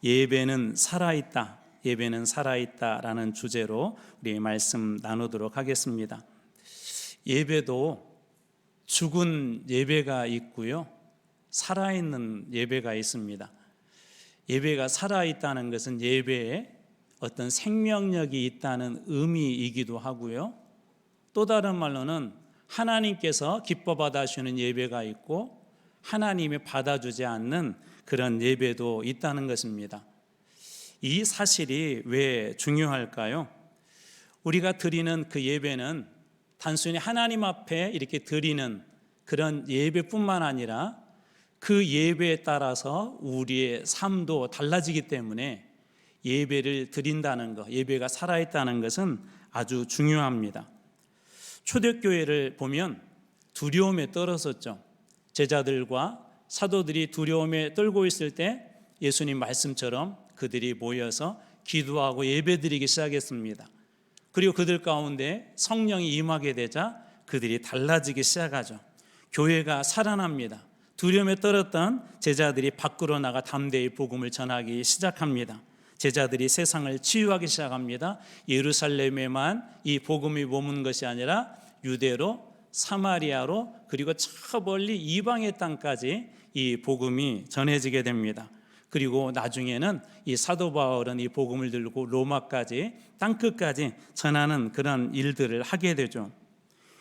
예배는 살아있다, 예배는 살아있다라는 주제로 우리 말씀 나누도록 하겠습니다. 예배도 죽은 예배가 있고요, 살아있는 예배가 있습니다. 예배가 살아있다는 것은 예배에 어떤 생명력이 있다는 의미이기도 하고요, 또 다른 말로는 하나님께서 기뻐 받아주시는 예배가 있고 하나님이 받아주지 않는 그런 예배도 있다는 것입니다. 이 사실이 왜 중요할까요? 우리가 드리는 그 예배는 단순히 하나님 앞에 이렇게 드리는 그런 예배뿐만 아니라 그 예배에 따라서 우리의 삶도 달라지기 때문에 예배를 드린다는 것, 예배가 살아있다는 것은 아주 중요합니다. 초대교회를 보면 두려움에 떨었었죠. 제자들과 사도들이 두려움에 떨고 있을 때 예수님 말씀처럼 그들이 모여서 기도하고 예배드리기 시작했습니다. 그리고 그들 가운데 성령이 임하게 되자 그들이 달라지기 시작하죠. 교회가 살아납니다. 두려움에 떨었던 제자들이 밖으로 나가 담대히 복음을 전하기 시작합니다. 제자들이 세상을 치유하기 시작합니다. 예루살렘에만 이 복음이 머문 것이 아니라 유대로, 사마리아로, 그리고 저 멀리 이방의 땅까지 이 복음이 전해지게 됩니다. 그리고 나중에는 이 사도 바울은 이 복음을 들고 로마까지, 땅끝까지 전하는 그런 일들을 하게 되죠.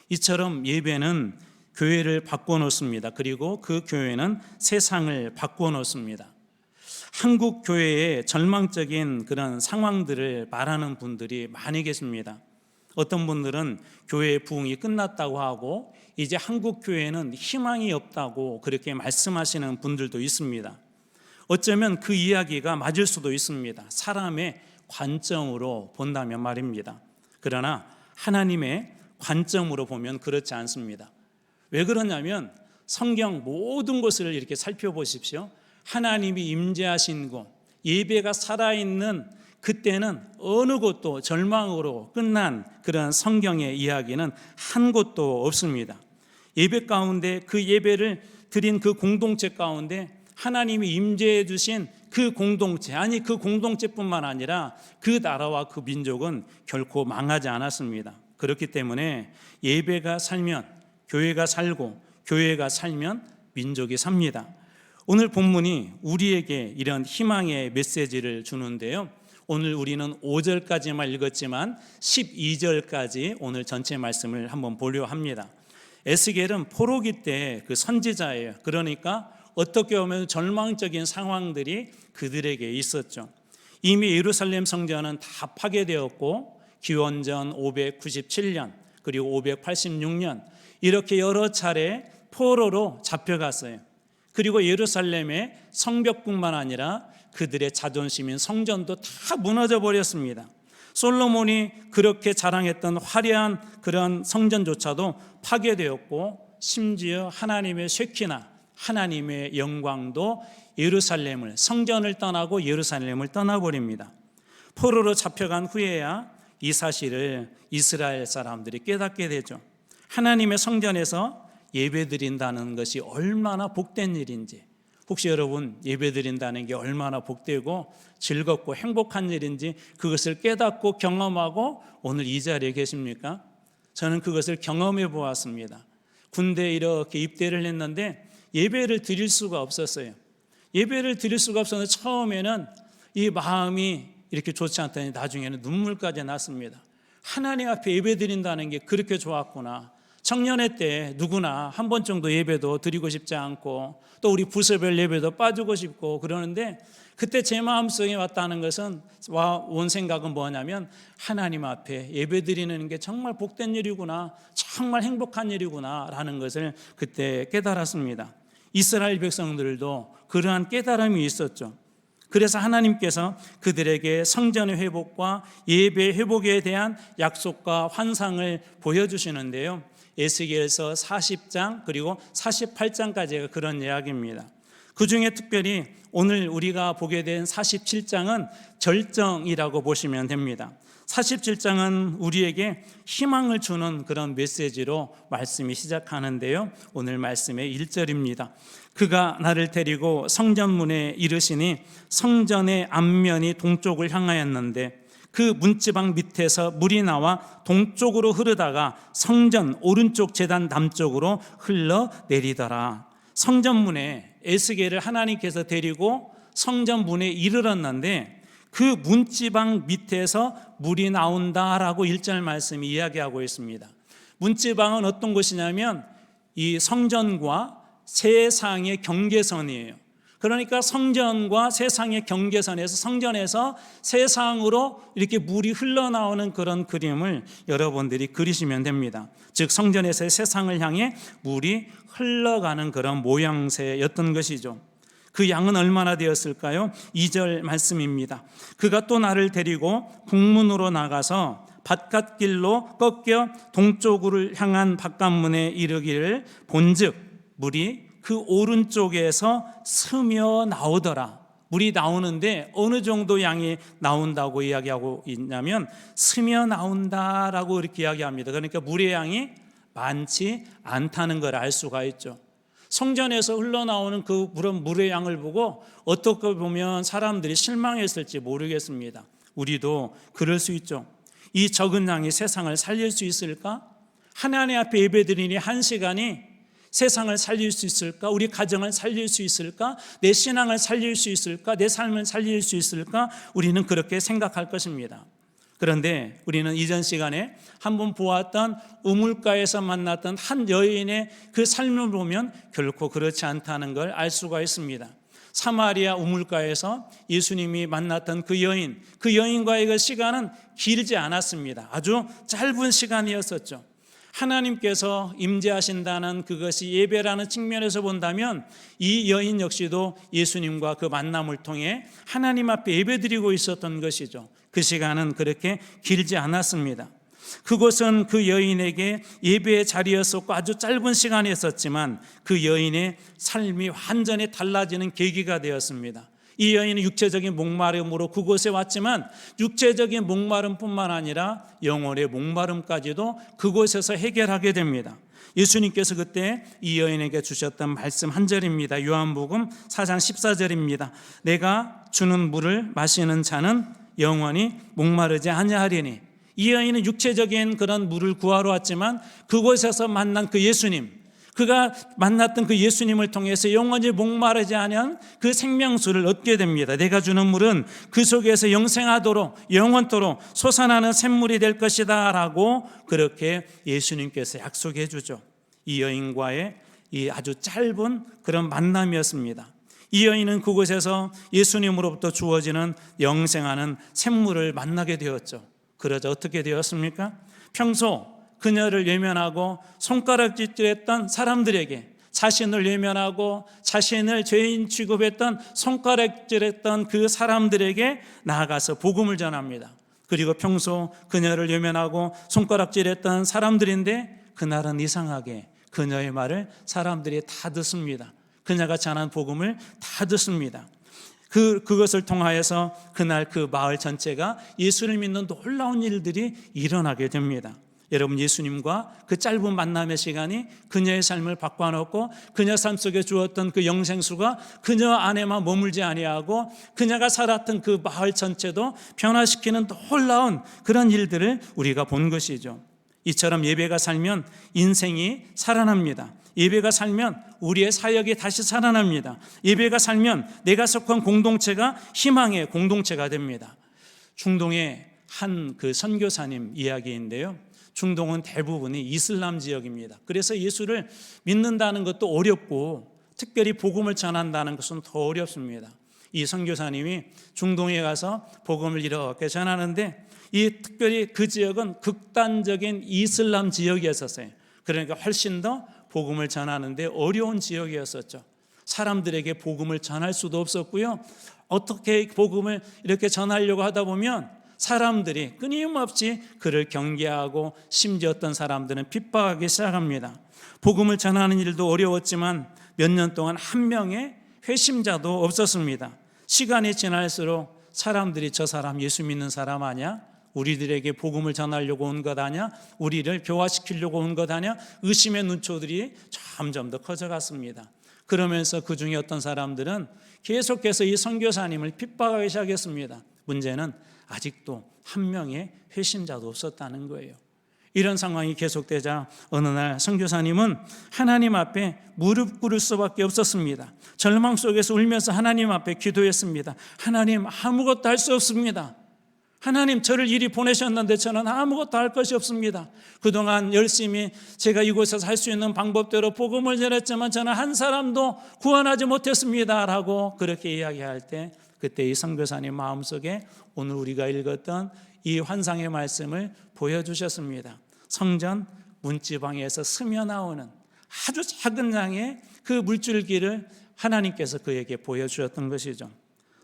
이처럼 예배는 교회를 바꿔놓습니다. 그리고 그 교회는 세상을 바꿔놓습니다. 한국 교회의 절망적인 그런 상황들을 말하는 분들이 많이 계십니다. 어떤 분들은 교회의 부흥이 끝났다고 하고 이제 한국 교회는 희망이 없다고 그렇게 말씀하시는 분들도 있습니다. 어쩌면 그 이야기가 맞을 수도 있습니다. 사람의 관점으로 본다면 말입니다. 그러나 하나님의 관점으로 보면 그렇지 않습니다. 왜 그러냐면 성경 모든 것을 이렇게 살펴보십시오. 하나님이 임재하신 곳, 예배가 살아있는 그때는 어느 곳도 절망으로 끝난 그런 성경의 이야기는 한 곳도 없습니다. 예배 가운데 그 예배를 드린 그 공동체 가운데 하나님이 임재해 주신 그 공동체, 아니 그 공동체뿐만 아니라 그 나라와 그 민족은 결코 망하지 않았습니다. 그렇기 때문에 예배가 살면 교회가 살고 교회가 살면 민족이 삽니다. 오늘 본문이 우리에게 이런 희망의 메시지를 주는데요, 오늘 우리는 5절까지만 읽었지만 12절까지 오늘 전체 말씀을 한번 보려 합니다. 에스겔은 포로기 때 그 선지자예요. 그러니까 어떻게 보면 절망적인 상황들이 그들에게 있었죠. 이미 예루살렘 성전은 다 파괴되었고 기원전 597년 그리고 586년 이렇게 여러 차례 포로로 잡혀갔어요. 그리고 예루살렘의 성벽뿐만 아니라 그들의 자존심인 성전도 다 무너져 버렸습니다. 솔로몬이 그렇게 자랑했던 화려한 그런 성전조차도 파괴되었고 심지어 하나님의 쉐키나 하나님의 영광도 예루살렘을, 성전을 떠나고 예루살렘을 떠나버립니다. 포로로 잡혀간 후에야 이 사실을 이스라엘 사람들이 깨닫게 되죠. 하나님의 성전에서 예배드린다는 것이 얼마나 복된 일인지, 혹시 여러분 예배드린다는 게 얼마나 복되고 즐겁고 행복한 일인지 그것을 깨닫고 경험하고 오늘 이 자리에 계십니까? 저는 그것을 경험해 보았습니다. 군대에 이렇게 입대를 했는데 예배를 드릴 수가 없었어요. 예배를 드릴 수가 없어서 처음에는 이 마음이 이렇게 좋지 않더니 나중에는 눈물까지 났습니다. 하나님 앞에 예배 드린다는 게 그렇게 좋았구나. 청년회 때 누구나 한 번 정도 예배도 드리고 싶지 않고 또 우리 부서별 예배도 빠지고 싶고 그러는데 그때 제 마음속에 왔다는 것은 온 생각은 뭐냐면 하나님 앞에 예배 드리는 게 정말 복된 일이구나, 정말 행복한 일이구나 라는 것을 그때 깨달았습니다. 이스라엘 백성들도 그러한 깨달음이 있었죠. 그래서 하나님께서 그들에게 성전의 회복과 예배 회복에 대한 약속과 환상을 보여주시는데요, 에스겔서 40장 그리고 48장까지가 그런 이야기입니다. 그 중에 특별히 오늘 우리가 보게 된 47장은 절정이라고 보시면 됩니다. 47장은 우리에게 희망을 주는 그런 메시지로 말씀이 시작하는데요. 오늘 말씀의 1절입니다. 그가 나를 데리고 성전문에 이르시니 성전의 앞면이 동쪽을 향하였는데 그 문지방 밑에서 물이 나와 동쪽으로 흐르다가 성전 오른쪽 제단 남쪽으로 흘러내리더라. 성전문에 에스겔을 하나님께서 데리고 성전문에 이르렀는데 그 문지방 밑에서 물이 나온다라고 1절 말씀이 이야기하고 있습니다. 문지방은 어떤 곳이냐면 이 성전과 세상의 경계선이에요. 그러니까 성전과 세상의 경계선에서 성전에서 세상으로 이렇게 물이 흘러나오는 그런 그림을 여러분들이 그리시면 됩니다. 즉 성전에서 세상을 향해 물이 흘러가는 그런 모양새였던 것이죠. 그 양은 얼마나 되었을까요? 2절 말씀입니다. 그가 또 나를 데리고 북문으로 나가서 바깥길로 꺾여 동쪽으로 향한 바깥문에 이르기를 본즉 물이 그 오른쪽에서 스며 나오더라. 물이 나오는데 어느 정도 양이 나온다고 이야기하고 있냐면 스며 나온다라고 이렇게 이야기합니다. 그러니까 물의 양이 많지 않다는 걸 알 수가 있죠. 성전에서 흘러나오는 그 물의 양을 보고 어떻게 보면 사람들이 실망했을지 모르겠습니다. 우리도 그럴 수 있죠. 이 적은 양이 세상을 살릴 수 있을까? 하나님 앞에 예배드리니 한 시간이 세상을 살릴 수 있을까? 우리 가정을 살릴 수 있을까? 내 신앙을 살릴 수 있을까? 내 삶을 살릴 수 있을까? 우리는 그렇게 생각할 것입니다. 그런데 우리는 이전 시간에 한번 보았던 우물가에서 만났던 한 여인의 그 삶을 보면 결코 그렇지 않다는 걸 알 수가 있습니다. 사마리아 우물가에서 예수님이 만났던 그 여인과의 그 시간은 길지 않았습니다. 아주 짧은 시간이었었죠. 하나님께서 임재하신다는 그것이 예배라는 측면에서 본다면 이 여인 역시도 예수님과 그 만남을 통해 하나님 앞에 예배드리고 있었던 것이죠. 그 시간은 그렇게 길지 않았습니다. 그곳은 그 여인에게 예배의 자리였었고 아주 짧은 시간이었었지만 그 여인의 삶이 완전히 달라지는 계기가 되었습니다. 이 여인은 육체적인 목마름으로 그곳에 왔지만 육체적인 목마름뿐만 아니라 영혼의 목마름까지도 그곳에서 해결하게 됩니다. 예수님께서 그때 이 여인에게 주셨던 말씀 한 절입니다. 요한복음 4장 14절입니다. 내가 주는 물을 마시는 자는 영원히 목마르지 아니하리니. 이 여인은 육체적인 그런 물을 구하러 왔지만 그곳에서 만난 그 예수님, 그가 만났던 그 예수님을 통해서 영원히 목마르지 않은 그 생명수를 얻게 됩니다. 내가 주는 물은 그 속에서 영생하도록 영원토록 솟아나는 샘물이 될 것이다 라고 그렇게 예수님께서 약속해 주죠. 이 여인과의 이 아주 짧은 그런 만남이었습니다. 이 여인은 그곳에서 예수님으로부터 주어지는 영생하는 샘물을 만나게 되었죠. 그러자 어떻게 되었습니까? 평소 그녀를 외면하고 손가락질했던 사람들에게, 자신을 외면하고 자신을 죄인 취급했던 손가락질했던 그 사람들에게 나아가서 복음을 전합니다. 그리고 평소 그녀를 외면하고 손가락질했던 사람들인데 그날은 이상하게 그녀의 말을 사람들이 다 듣습니다. 그녀가 전한 복음을 다 듣습니다. 그것을 통하여서 그날 그 마을 전체가 예수를 믿는 놀라운 일들이 일어나게 됩니다. 여러분, 예수님과 그 짧은 만남의 시간이 그녀의 삶을 바꿔놓고 그녀 삶 속에 주었던 그 영생수가 그녀 안에만 머물지 아니하고 그녀가 살았던 그 마을 전체도 변화시키는 놀라운 그런 일들을 우리가 본 것이죠. 이처럼 예배가 살면 인생이 살아납니다. 예배가 살면 우리의 사역이 다시 살아납니다. 예배가 살면 내가 속한 공동체가 희망의 공동체가 됩니다. 중동의 한 그 선교사님 이야기인데요. 중동은 대부분이 이슬람 지역입니다. 그래서 예수를 믿는다는 것도 어렵고 특별히 복음을 전한다는 것은 더 어렵습니다. 이 선교사님이 중동에 가서 복음을 이렇게 전하는데 이 특별히 그 지역은 극단적인 이슬람 지역이었어요. 그러니까 훨씬 더 복음을 전하는데 어려운 지역이었었죠. 사람들에게 복음을 전할 수도 없었고요. 어떻게 복음을 이렇게 전하려고 하다 보면 사람들이 끊임없이 그를 경계하고 심지어 어떤 사람들은 핍박하기 시작합니다. 복음을 전하는 일도 어려웠지만 몇 년 동안 한 명의 회심자도 없었습니다. 시간이 지날수록 사람들이 저 사람 예수 믿는 사람 아니야? 우리들에게 복음을 전하려고 온 것 아니야? 우리를 교화시키려고 온 것 아니야? 의심의 눈초들이 점점 더 커져갔습니다. 그러면서 그 중에 어떤 사람들은 계속해서 이 선교사님을 핍박하기 시작했습니다. 문제는 아직도 한 명의 회심자도 없었다는 거예요. 이런 상황이 계속되자 어느 날 선교사님은 하나님 앞에 무릎 꿇을 수밖에 없었습니다. 절망 속에서 울면서 하나님 앞에 기도했습니다. 하나님, 아무것도 할 수 없습니다. 하나님, 저를 이리 보내셨는데 저는 아무것도 할 것이 없습니다. 그동안 열심히 제가 이곳에서 할 수 있는 방법대로 복음을 전했지만 저는 한 사람도 구원하지 못했습니다 라고 그렇게 이야기할 때, 그때 이 선교사님 마음속에 오늘 우리가 읽었던 이 환상의 말씀을 보여주셨습니다. 성전 문지방에서 스며 나오는 아주 작은 양의 그 물줄기를 하나님께서 그에게 보여주셨던 것이죠.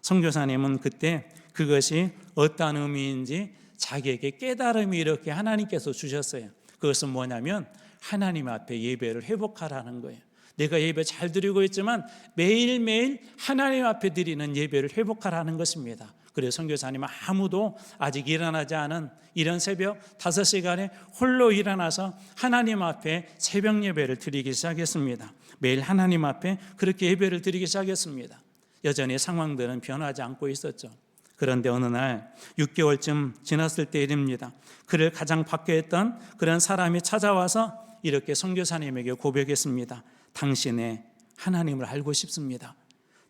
선교사님은 그때 그것이 어떤 의미인지 자기에게 깨달음이 이렇게 하나님께서 주셨어요. 그것은 뭐냐면 하나님 앞에 예배를 회복하라는 거예요. 내가 예배 잘 드리고 있지만 매일매일 하나님 앞에 드리는 예배를 회복하라는 것입니다. 그래서 선교사님은 아무도 아직 일어나지 않은 이런 새벽 5시간에 홀로 일어나서 하나님 앞에 새벽 예배를 드리기 시작했습니다. 매일 하나님 앞에 그렇게 예배를 드리기 시작했습니다. 여전히 상황들은 변하지 않고 있었죠. 그런데 어느 날 6개월쯤 지났을 때 일입니다. 그를 가장 박해했던 그런 사람이 찾아와서 이렇게 선교사님에게 고백했습니다. 당신의 하나님을 알고 싶습니다.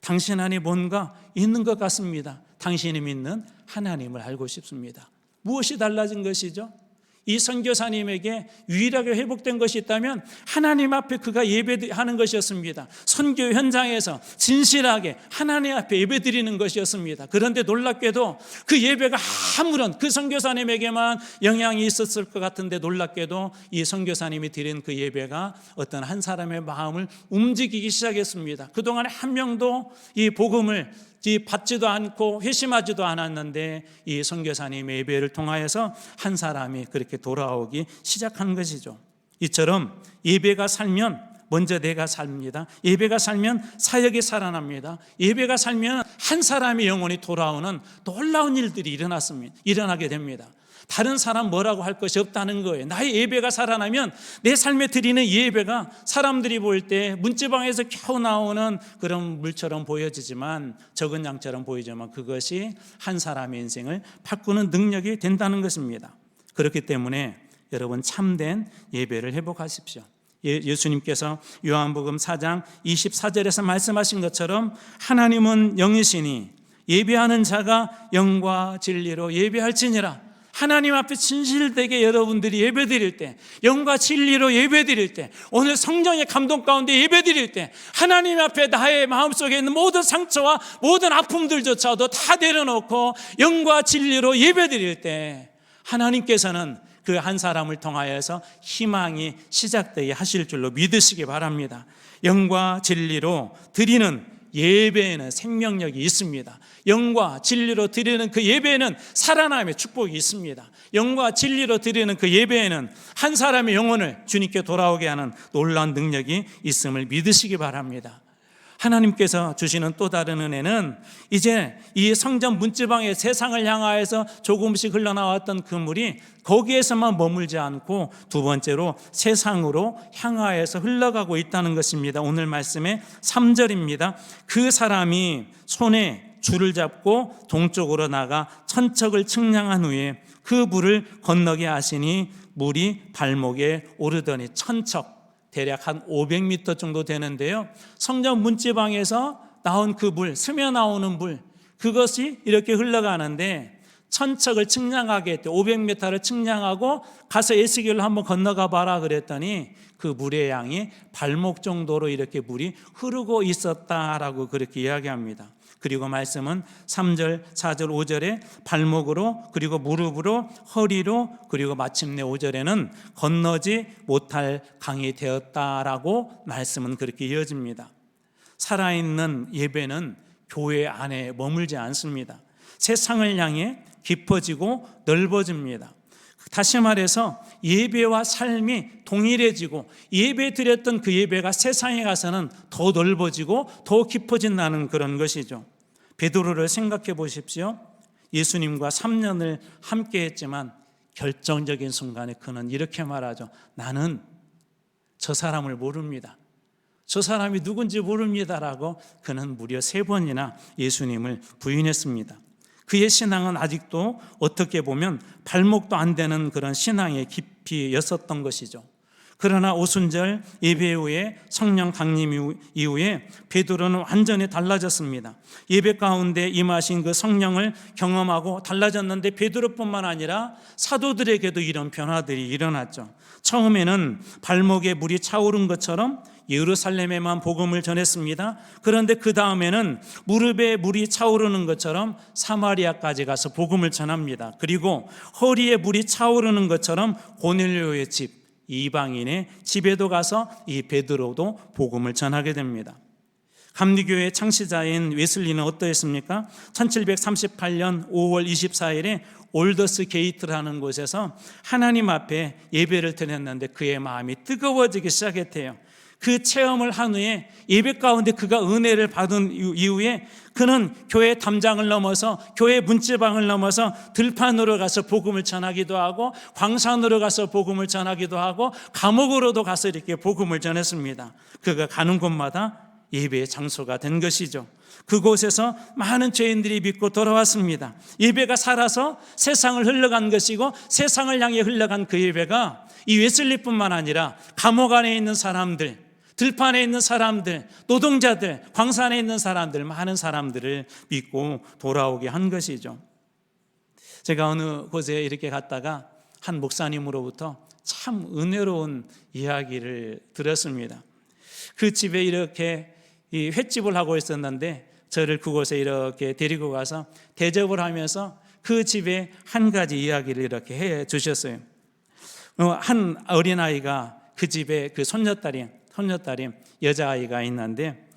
당신 안에 뭔가 있는 것 같습니다. 당신이 믿는 하나님을 알고 싶습니다. 무엇이 달라진 것이죠? 이 선교사님에게 유일하게 회복된 것이 있다면 하나님 앞에 그가 예배하는 것이었습니다. 선교 현장에서 진실하게 하나님 앞에 예배드리는 것이었습니다. 그런데 놀랍게도 그 예배가 아무런 그 선교사님에게만 영향이 있었을 것 같은데, 놀랍게도 이 선교사님이 드린 그 예배가 어떤 한 사람의 마음을 움직이기 시작했습니다. 그동안에 한 명도 이 복음을 받지도 않고 회심하지도 않았는데 이 선교사님의 예배를 통하여서 한 사람이 그렇게 돌아오기 시작한 것이죠. 이처럼 예배가 살면 먼저 내가 삽니다. 예배가 살면 사역이 살아납니다. 예배가 살면 한 사람의 영혼이 돌아오는 놀라운 일들이 일어나게 됩니다. 다른 사람 뭐라고 할 것이 없다는 거예요. 나의 예배가 살아나면 내 삶에 드리는 예배가 사람들이 볼 때 문지방에서 겨우 나오는 그런 물처럼 보여지지만, 적은 양처럼 보이지만 그것이 한 사람의 인생을 바꾸는 능력이 된다는 것입니다. 그렇기 때문에 여러분, 참된 예배를 회복하십시오. 예수님께서 요한복음 4장 24절에서 말씀하신 것처럼 하나님은 영이시니 예배하는 자가 영과 진리로 예배할지니라. 하나님 앞에 진실되게 여러분들이 예배드릴 때, 영과 진리로 예배드릴 때, 오늘 성령의 감동 가운데 예배드릴 때, 하나님 앞에 나의 마음속에 있는 모든 상처와 모든 아픔들조차도 다 내려놓고 영과 진리로 예배드릴 때, 하나님께서는 그 한 사람을 통하여서 희망이 시작되게 하실 줄로 믿으시기 바랍니다. 영과 진리로 드리는 예배에는 생명력이 있습니다. 영과 진리로 드리는 그 예배에는 살아남의 축복이 있습니다. 영과 진리로 드리는 그 예배에는 한 사람의 영혼을 주님께 돌아오게 하는 놀라운 능력이 있음을 믿으시기 바랍니다. 하나님께서 주시는 또 다른 은혜는, 이제 이 성전 문지방의 세상을 향하여서 조금씩 흘러나왔던 그 물이 거기에서만 머물지 않고 두 번째로 세상으로 향하여서 흘러가고 있다는 것입니다. 오늘 말씀의 3절입니다. 그 사람이 손에 줄을 잡고 동쪽으로 나가 천척을 측량한 후에 그 물을 건너게 하시니 물이 발목에 오르더니, 천척 대략 한 500m 정도 되는데요, 성전 문지방에서 나온 그 물, 스며 나오는 물, 그것이 이렇게 흘러가는데 천척을 측량하게 했대. 500m를 측량하고 가서 에스겔로 한번 건너가 봐라 그랬더니 그 물의 양이 발목 정도로 이렇게 물이 흐르고 있었다라고 그렇게 이야기합니다. 그리고 말씀은 3절, 4절, 5절에 발목으로, 그리고 무릎으로, 허리로, 그리고 마침내 5절에는 건너지 못할 강이 되었다라고 말씀은 그렇게 이어집니다. 살아있는 예배는 교회 안에 머물지 않습니다. 세상을 향해 깊어지고 넓어집니다. 다시 말해서 예배와 삶이 동일해지고 예배 드렸던 그 예배가 세상에 가서는 더 넓어지고 더 깊어진다는 그런 것이죠. 베드로를 생각해 보십시오. 예수님과 3년을 함께 했지만 결정적인 순간에 그는 이렇게 말하죠. 나는 저 사람을 모릅니다. 저 사람이 누군지 모릅니다라고 그는 무려 3번이나 예수님을 부인했습니다. 그의 신앙은 아직도 어떻게 보면 발목도 안 되는 그런 신앙의 깊이였었던 것이죠. 그러나 오순절 예배 후에 성령 강림 이후에 베드로는 완전히 달라졌습니다. 예배 가운데 임하신 그 성령을 경험하고 달라졌는데 베드로뿐만 아니라 사도들에게도 이런 변화들이 일어났죠. 처음에는 발목에 물이 차오른 것처럼 예루살렘에만 복음을 전했습니다. 그런데 그 다음에는 무릎에 물이 차오르는 것처럼 사마리아까지 가서 복음을 전합니다. 그리고 허리에 물이 차오르는 것처럼 고넬료의 집, 이방인의 집에도 가서 이 베드로도 복음을 전하게 됩니다. 감리교의 창시자인 웨슬리는 어떠했습니까? 1738년 5월 24일에 올더스 게이트라는 곳에서 하나님 앞에 예배를 드렸는데 그의 마음이 뜨거워지기 시작했대요. 그 체험을 한 후에 예배 가운데 그가 은혜를 받은 이후에 그는 교회 담장을 넘어서 교회 문지방을 넘어서 들판으로 가서 복음을 전하기도 하고 광산으로 가서 복음을 전하기도 하고 감옥으로도 가서 이렇게 복음을 전했습니다. 그가 가는 곳마다 예배의 장소가 된 것이죠. 그곳에서 많은 죄인들이 믿고 돌아왔습니다. 예배가 살아서 세상을 흘러간 것이고 세상을 향해 흘러간 그 예배가 이 웨슬리뿐만 아니라 감옥 안에 있는 사람들, 들판에 있는 사람들, 노동자들, 광산에 있는 사람들, 많은 사람들을 믿고 돌아오게 한 것이죠. 제가 어느 곳에 이렇게 갔다가 한 목사님으로부터 참 은혜로운 이야기를 들었습니다. 그 집에 이렇게 이 횟집을 하고 있었는데 저를 그곳에 이렇게 데리고 가서 대접을 하면서 그 집에 한 가지 이야기를 이렇게 해 주셨어요. 한 어린아이가 그 집에 그 손녀딸이 여자아이가 있는데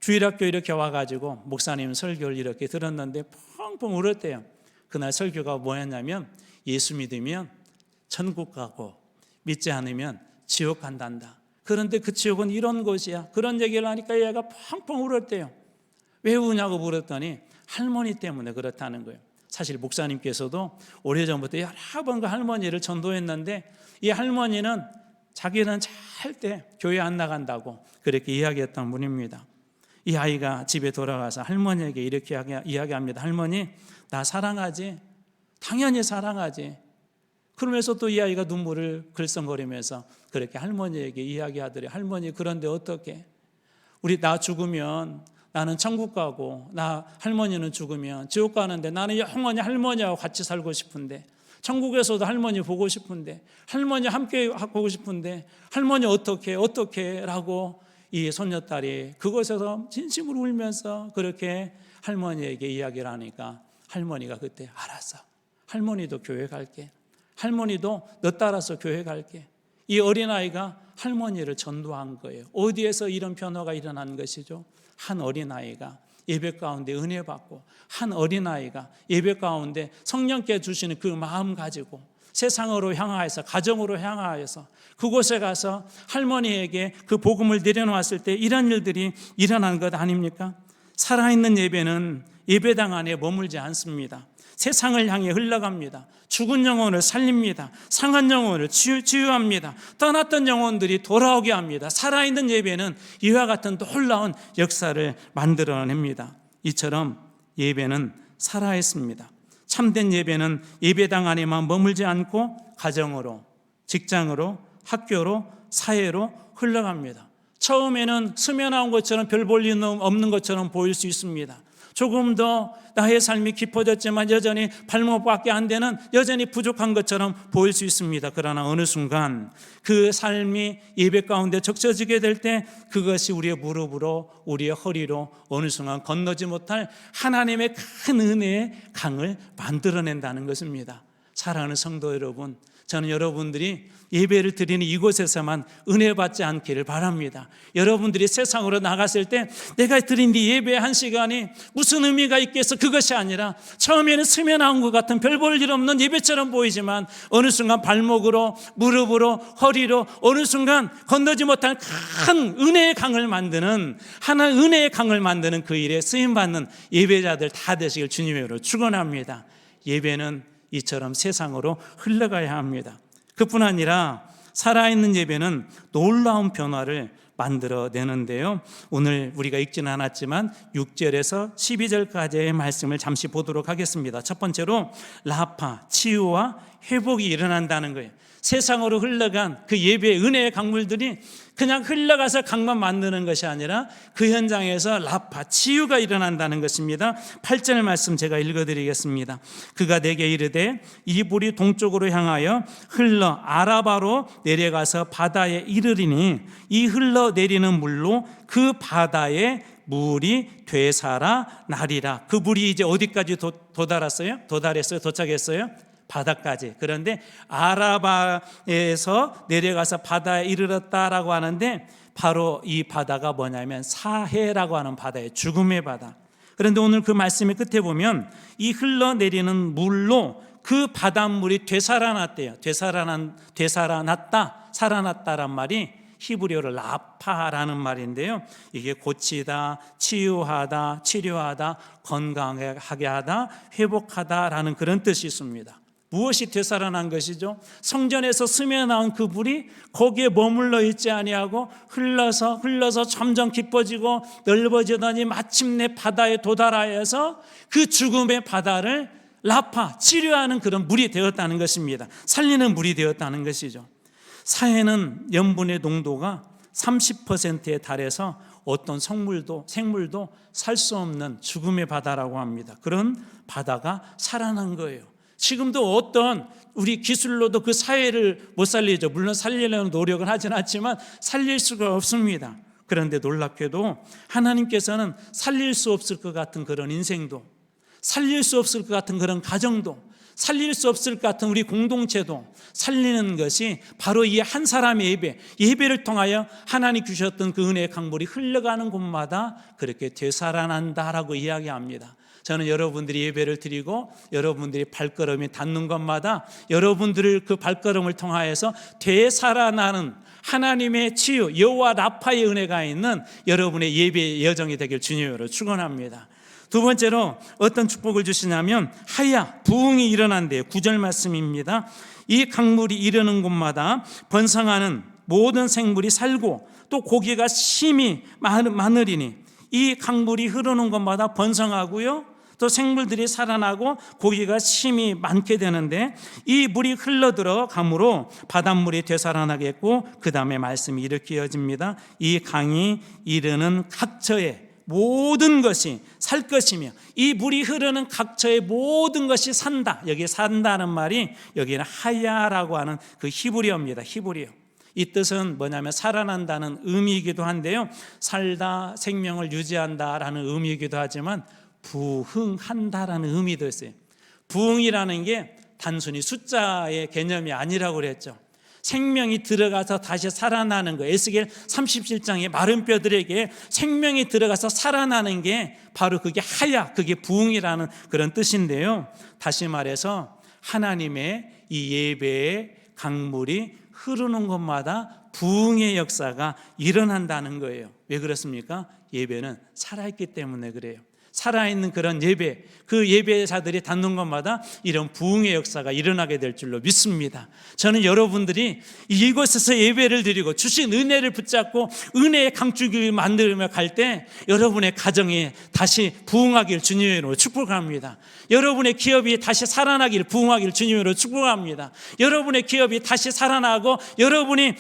주일학교 이렇게 와가지고 목사님 설교를 이렇게 들었는데 펑펑 울었대요. 그날 설교가 뭐였냐면 예수 믿으면 천국 가고 믿지 않으면 지옥 간단다. 그런데 그 지옥은 이런 곳이야. 그런 얘기를 하니까 얘가 펑펑 울었대요. 왜 우냐고 물었더니 할머니 때문에 그렇다는 거예요. 사실 목사님께서도 오래전부터 여러 번 그 할머니를 전도했는데 이 할머니는 자기는 절대 교회 안 나간다고 그렇게 이야기했던 분입니다. 이 아이가 집에 돌아가서 할머니에게 이렇게 이야기합니다. 할머니, 나 사랑하지? 당연히 사랑하지. 그러면서 또 이 아이가 눈물을 글썽거리면서 그렇게 할머니에게 이야기하더래. 할머니, 그런데 어떻게? 나 죽으면 나는 천국 가고 할머니는 죽으면 지옥 가는데 나는 영원히 할머니하고 같이 살고 싶은데 천국에서도 할머니 보고 싶은데 할머니 함께 보고 싶은데 할머니 어떻게 라고 이 손녀딸이 그곳에서 진심으로 울면서 그렇게 할머니에게 이야기를 하니까 할머니가 그때 알았어. 할머니도 교회 갈게. 할머니도 너 따라서 교회 갈게. 이 어린아이가 할머니를 전도한 거예요. 어디에서 이런 변화가 일어난 것이죠? 한 어린아이가 예배 가운데 은혜 받고 한 어린아이가 예배 가운데 성령께 주시는 그 마음 가지고 세상으로 향하여서 가정으로 향하여서 그곳에 가서 할머니에게 그 복음을 내려놓았을 때 이런 일들이 일어난 것 아닙니까? 살아있는 예배는 예배당 안에 머물지 않습니다. 세상을 향해 흘러갑니다. 죽은 영혼을 살립니다. 상한 영혼을 치유합니다. 떠났던 영혼들이 돌아오게 합니다. 살아있는 예배는 이와 같은 놀라운 역사를 만들어냅니다. 이처럼 예배는 살아있습니다. 참된 예배는 예배당 안에만 머물지 않고 가정으로, 직장으로, 학교로, 사회로 흘러갑니다. 처음에는 스며나온 것처럼 별 볼 일 없는 것처럼 보일 수 있습니다. 조금 더 나의 삶이 깊어졌지만 여전히 발목밖에 안 되는 여전히 부족한 것처럼 보일 수 있습니다. 그러나 어느 순간 그 삶이 예배 가운데 적셔지게 될 때 그것이 우리의 무릎으로 우리의 허리로 어느 순간 건너지 못할 하나님의 큰 은혜의 강을 만들어낸다는 것입니다. 사랑하는 성도 여러분, 저는 여러분들이 예배를 드리는 이곳에서만 은혜 받지 않기를 바랍니다. 여러분들이 세상으로 나갔을 때 내가 드린 이 예배 한 시간이 무슨 의미가 있겠어? 그것이 아니라 처음에는 스며 나온 것 같은 별 볼 일 없는 예배처럼 보이지만 어느 순간 발목으로, 무릎으로, 허리로 어느 순간 건너지 못할 큰 은혜의 강을 만드는, 하나의 은혜의 강을 만드는 그 일에 쓰임받는 예배자들 다 되시길 주님의 이름으로 축원합니다. 예배는 이처럼 세상으로 흘러가야 합니다. 그뿐 아니라 살아있는 예배는 놀라운 변화를 만들어내는데요. 오늘 우리가 읽지는 않았지만 6절에서 12절까지의 말씀을 잠시 보도록 하겠습니다. 첫 번째로 라파, 치유와 회복이 일어난다는 거예요. 세상으로 흘러간 그 예배의 은혜의 강물들이 그냥 흘러가서 강만 만드는 것이 아니라 그 현장에서 라파, 치유가 일어난다는 것입니다. 8절 말씀 제가 읽어드리겠습니다. 그가 내게 이르되 이 불이 동쪽으로 향하여 흘러 아라바로 내려가서 바다에 이르리니 이 흘러내리는 물로 그 바다에 물이 되살아나리라. 그 물이 이제 어디까지 도달했어요? 도착했어요? 바다까지. 그런데 아라바에서 내려가서 바다에 이르렀다라고 하는데 바로 이 바다가 뭐냐면 사해라고 하는 바다예요. 죽음의 바다. 그런데 오늘 그 말씀의 끝에 보면 이 흘러내리는 물로 그 바닷물이 되살아났대요. 되살아났다, 살아났다란 말이 히브리어로 라파라는 말인데요. 이게 고치다, 치유하다, 치료하다, 건강하게 하다, 회복하다라는 그런 뜻이 있습니다. 무엇이 되살아난 것이죠? 성전에서 스며 나온 그 불이 거기에 머물러 있지 아니하고 흘러서 점점 깊어지고 넓어지더니 마침내 바다에 도달하여서 그 죽음의 바다를 라파, 치료하는 그런 물이 되었다는 것입니다. 살리는 물이 되었다는 것이죠. 사해는 염분의 농도가 30%에 달해서 어떤 생물도 살 수 없는 죽음의 바다라고 합니다. 그런 바다가 살아난 거예요. 지금도 어떤 우리 기술로도 그 사회를 못 살리죠. 물론 살리려는 노력을 하진 않지만 살릴 수가 없습니다. 그런데 놀랍게도 하나님께서는 살릴 수 없을 것 같은 그런 인생도, 살릴 수 없을 것 같은 그런 가정도, 살릴 수 없을 것 같은 우리 공동체도 살리는 것이 바로 이 한 사람의 예배를 통하여 하나님 주셨던 그 은혜의 강물이 흘러가는 곳마다 그렇게 되살아난다라고 이야기합니다. 저는 여러분들이 예배를 드리고 여러분들이 발걸음이 닿는 것마다 여러분들을 그 발걸음을 통하여서 되살아나는 하나님의 치유, 여호와 라파의 은혜가 있는 여러분의 예배의 여정이 되길 주님으로 축원합니다. 두 번째로 어떤 축복을 주시냐면 하야, 부흥이 일어난대요. 9절 말씀입니다. 이 강물이 이르는 곳마다 번성하는 모든 생물이 살고 또 고기가 심히 많으리니 이 강물이 흐르는 곳마다 번성하고요, 또 생물들이 살아나고 고기가 심히 많게 되는데 이 물이 흘러들어가므로 바닷물이 되살아나겠고 그 다음에 말씀이 이렇게 이어집니다. 이 강이 이르는 각처에 모든 것이 살 것이며 이 물이 흐르는 각처의 모든 것이 산다. 여기 산다는 말이 여기는 하야라고 하는 그 히브리어입니다. 히브리어. 이 뜻은 뭐냐면 살아난다는 의미이기도 한데요, 살다, 생명을 유지한다라는 의미이기도 하지만 부흥한다라는 의미도 있어요. 부흥이라는 게 단순히 숫자의 개념이 아니라고 그랬죠. 생명이 들어가서 다시 살아나는 거. 에스겔 37장의 마른 뼈들에게 생명이 들어가서 살아나는 게 바로 그게 하야, 그게 부흥이라는 그런 뜻인데요. 다시 말해서 하나님의 이 예배의 강물이 흐르는 곳마다 부흥의 역사가 일어난다는 거예요. 왜 그렇습니까? 예배는 살아있기 때문에 그래요. 살아있는 그런 예배, 그 예배자들이 닿는 것마다 이런 부흥의 역사가 일어나게 될 줄로 믿습니다. 저는 여러분들이 이곳에서 예배를 드리고 주신 은혜를 붙잡고 은혜의 강줄기를 만들며 갈 때 여러분의 가정이 다시 부흥하길 주님의 이름으로 축복합니다. 여러분의 기업이 다시 살아나길, 부흥하길 주님으로 축복합니다. 여러분의 기업이 다시 살아나고 여러분이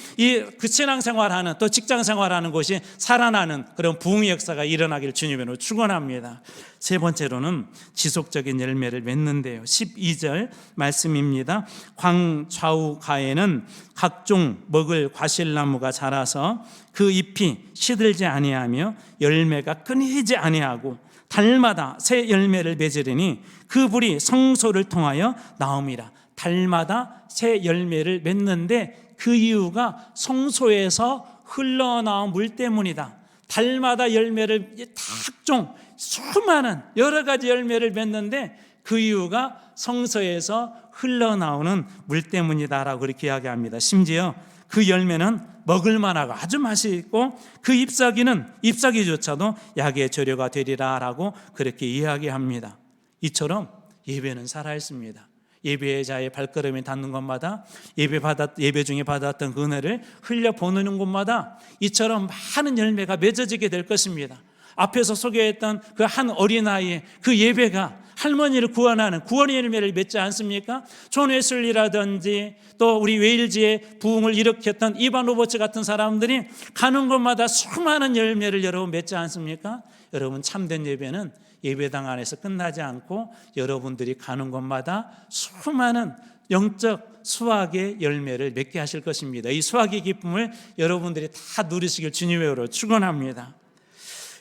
그 신앙생활하는 또 직장생활하는 곳이 살아나는 그런 부흥의 역사가 일어나길 주님으로 축원합니다. 세 번째로는 지속적인 열매를 맺는데요. 12절 말씀입니다. 광 좌우가에는 각종 먹을 과실나무가 자라서 그 잎이 시들지 아니하며 열매가 끊이지 아니하고 달마다 새 열매를 맺으리니 그 불이 성소를 통하여 나옴이라. 달마다 새 열매를 맺는데 그 이유가 성소에서 흘러나온 물 때문이다. 달마다 열매를 각종 수많은 여러 가지 열매를 맺는데 그 이유가 성소에서 흘러나오는 물 때문이다라고 그렇게 이야기합니다. 심지어 그 열매는 먹을 만하고 아주 맛이 있고 그 잎사귀조차도 약의 재료가 되리라라고 그렇게 이야기합니다. 이처럼 예배는 살아있습니다. 예배자의 발걸음이 닿는 곳마다 예배 중에 받았던 그 은혜를 흘려보내는 곳마다 이처럼 많은 열매가 맺어지게 될 것입니다. 앞에서 소개했던 그 한 어린아이의 그 예배가 할머니를 구원하는 구원의 열매를 맺지 않습니까? 존 웨슬리라든지 또 우리 웨일즈의 부흥을 일으켰던 이반 로버츠 같은 사람들이 가는 곳마다 수많은 열매를 여러분 맺지 않습니까? 여러분 참된 예배는 예배당 안에서 끝나지 않고 여러분들이 가는 곳마다 수많은 영적 수확의 열매를 맺게 하실 것입니다. 이 수확의 기쁨을 여러분들이 다 누리시길 주님의 이름으로 축원합니다.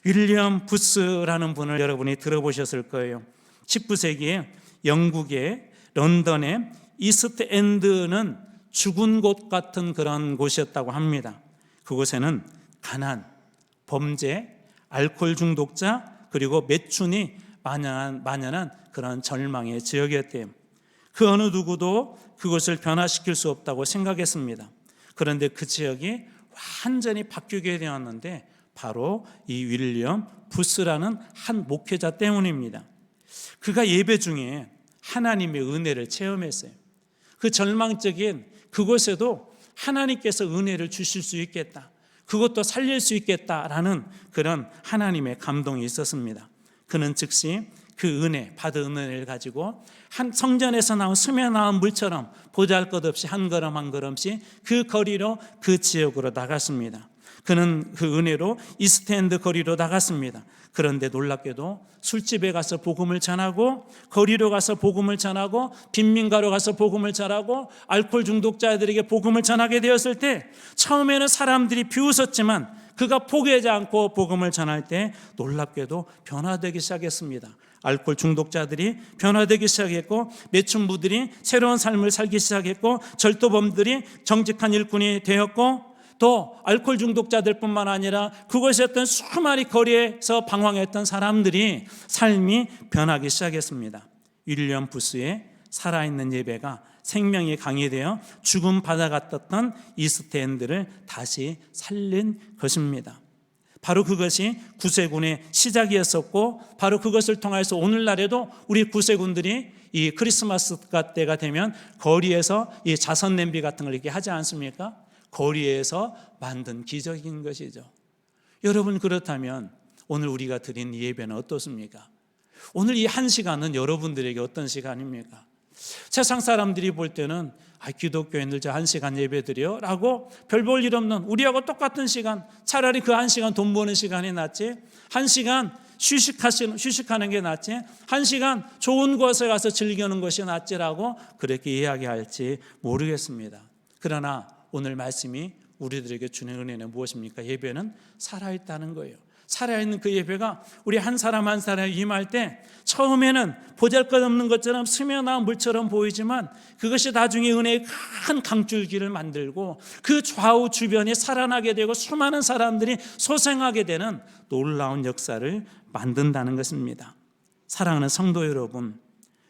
윌리엄 부스라는 분을 여러분이 들어보셨을 거예요. 19세기에 영국의 런던의 이스트 엔드는 죽은 곳 같은 그런 곳이었다고 합니다. 그곳에는 가난, 범죄, 알코올 중독자 그리고 매춘이 만연한 그런 절망의 지역이었대요. 그 어느 누구도 그것을 변화시킬 수 없다고 생각했습니다. 그런데 그 지역이 완전히 바뀌게 되었는데 바로 이 윌리엄 부스라는 한 목회자 때문입니다. 그가 예배 중에 하나님의 은혜를 체험했어요. 그 절망적인 그곳에도 하나님께서 은혜를 주실 수 있겠다, 그것도 살릴 수 있겠다라는 그런 하나님의 감동이 있었습니다. 그는 즉시 그 은혜, 받은 은혜를 가지고 한 성전에서 나온 스며 나온 물처럼 보잘것없이 한 걸음 한 걸음씩 그 거리로 그 지역으로 나갔습니다. 그는 그 은혜로 이스트엔드 거리로 나갔습니다. 그런데 놀랍게도 술집에 가서 복음을 전하고 거리로 가서 복음을 전하고 빈민가로 가서 복음을 전하고 알코올 중독자들에게 복음을 전하게 되었을 때 처음에는 사람들이 비웃었지만 그가 포기하지 않고 복음을 전할 때 놀랍게도 변화되기 시작했습니다. 알코올 중독자들이 변화되기 시작했고 매춘부들이 새로운 삶을 살기 시작했고 절도범들이 정직한 일꾼이 되었고 또 알코올 중독자들뿐만 아니라 그곳에 있던 수많은 거리에서 방황했던 사람들이 삶이 변하기 시작했습니다. 윌리엄 부스의 살아있는 예배가 생명이 강해되어 죽음 바다같았던 이스트엔드를 다시 살린 것입니다. 바로 그것이 구세군의 시작이었었고 바로 그것을 통해서 오늘날에도 우리 구세군들이 이 크리스마스 때가 되면 거리에서 이 자선 냄비 같은 걸 이렇게 하지 않습니까? 거리에서 만든 기적인 것이죠. 여러분, 그렇다면 오늘 우리가 드린 예배는 어떻습니까? 오늘 이 한 시간은 여러분들에게 어떤 시간입니까? 세상 사람들이 볼 때는 기독교인들 저 한 시간 예배 드려 라고 별 볼 일 없는 우리하고 똑같은 시간, 차라리 그 한 시간 돈 버는 시간이 낫지, 한 시간 휴식하는 게 낫지, 한 시간 좋은 곳에 가서 즐기는 것이 낫지라고 그렇게 이야기할지 모르겠습니다. 그러나 오늘 말씀이 우리들에게 주는 은혜는 무엇입니까? 예배는 살아있다는 거예요. 살아있는 그 예배가 우리 한 사람 한 사람이 임할 때 처음에는 보잘것없는 것처럼 스며나온 물처럼 보이지만 그것이 나중에 은혜의 큰 강줄기를 만들고 그 좌우 주변이 살아나게 되고 수많은 사람들이 소생하게 되는 놀라운 역사를 만든다는 것입니다. 사랑하는 성도 여러분,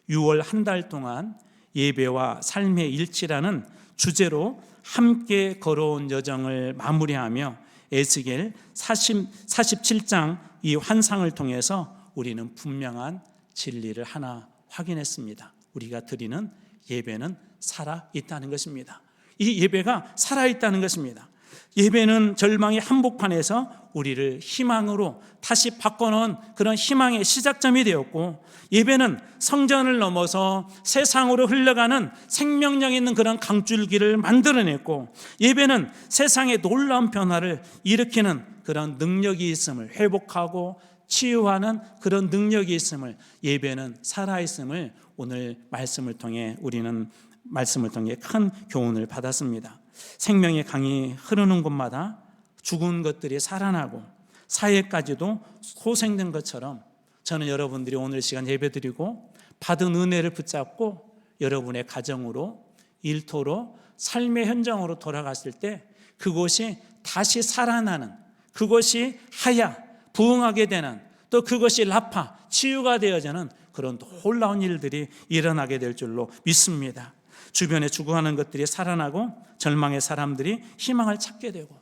6월 한 달 동안 예배와 삶의 일치라는 주제로 함께 걸어온 여정을 마무리하며 에스겔 47장 이 환상을 통해서 우리는 분명한 진리를 하나 확인했습니다. 우리가 드리는 예배는 살아있다는 것입니다. 이 예배가 살아있다는 것입니다. 예배는 절망의 한복판에서 우리를 희망으로 다시 바꿔놓은 그런 희망의 시작점이 되었고, 예배는 성전을 넘어서 세상으로 흘러가는 생명력 있는 그런 강줄기를 만들어냈고, 예배는 세상의 놀라운 변화를 일으키는 그런 능력이 있음을, 회복하고 치유하는 그런 능력이 있음을, 예배는 살아있음을 오늘 말씀을 통해 우리는 말씀을 통해 큰 교훈을 받았습니다. 생명의 강이 흐르는 곳마다 죽은 것들이 살아나고 사회까지도 소생된 것처럼 저는 여러분들이 오늘 시간 예배드리고 받은 은혜를 붙잡고 여러분의 가정으로, 일터로, 삶의 현장으로 돌아갔을 때 그곳이 다시 살아나는, 그것이 하야, 부흥하게 되는, 또 그것이 라파, 치유가 되어지는 그런 놀라운 일들이 일어나게 될 줄로 믿습니다. 주변에 죽어가는 것들이 살아나고 절망의 사람들이 희망을 찾게 되고,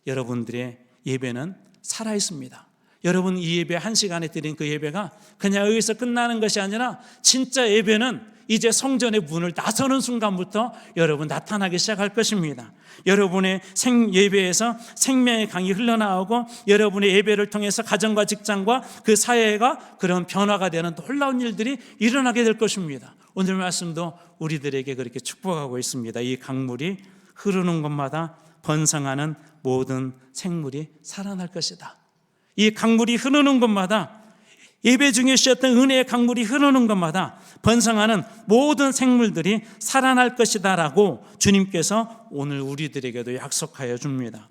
여러분들의 예배는 살아있습니다. 여러분 이 예배 1시간에 드린 그 예배가 그냥 여기서 끝나는 것이 아니라 진짜 예배는 이제 성전의 문을 나서는 순간부터 여러분 나타나기 시작할 것입니다. 여러분의 예배에서 생명의 강이 흘러나오고 여러분의 예배를 통해서 가정과 직장과 그 사회가 그런 변화가 되는 놀라운 일들이 일어나게 될 것입니다. 오늘 말씀도 우리들에게 그렇게 축복하고 있습니다. 이 강물이 흐르는 곳마다 번성하는 모든 생물이 살아날 것이다. 이 강물이 흐르는 곳마다, 예배 중에 쉬었던 은혜의 강물이 흐르는 곳마다 번성하는 모든 생물들이 살아날 것이다 라고 주님께서 오늘 우리들에게도 약속하여 줍니다.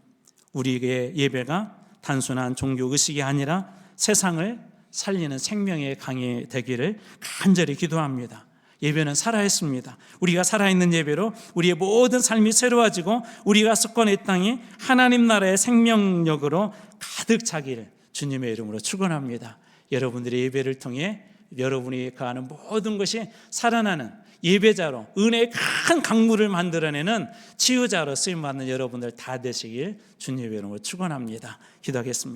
우리의 예배가 단순한 종교 의식이 아니라 세상을 살리는 생명의 강이 되기를 간절히 기도합니다. 예배는 살아있습니다. 우리가 살아있는 예배로 우리의 모든 삶이 새로워지고 우리가 속한 이 땅이 하나님 나라의 생명력으로 가득 차기를 주님의 이름으로 축원합니다. 여러분들의 예배를 통해 여러분이 가하는 모든 것이 살아나는 예배자로 은혜의 큰 강물을 만들어내는 치유자로 쓰임받는 여러분들 다 되시길 주님의 이름으로 축원합니다. 기도하겠습니다.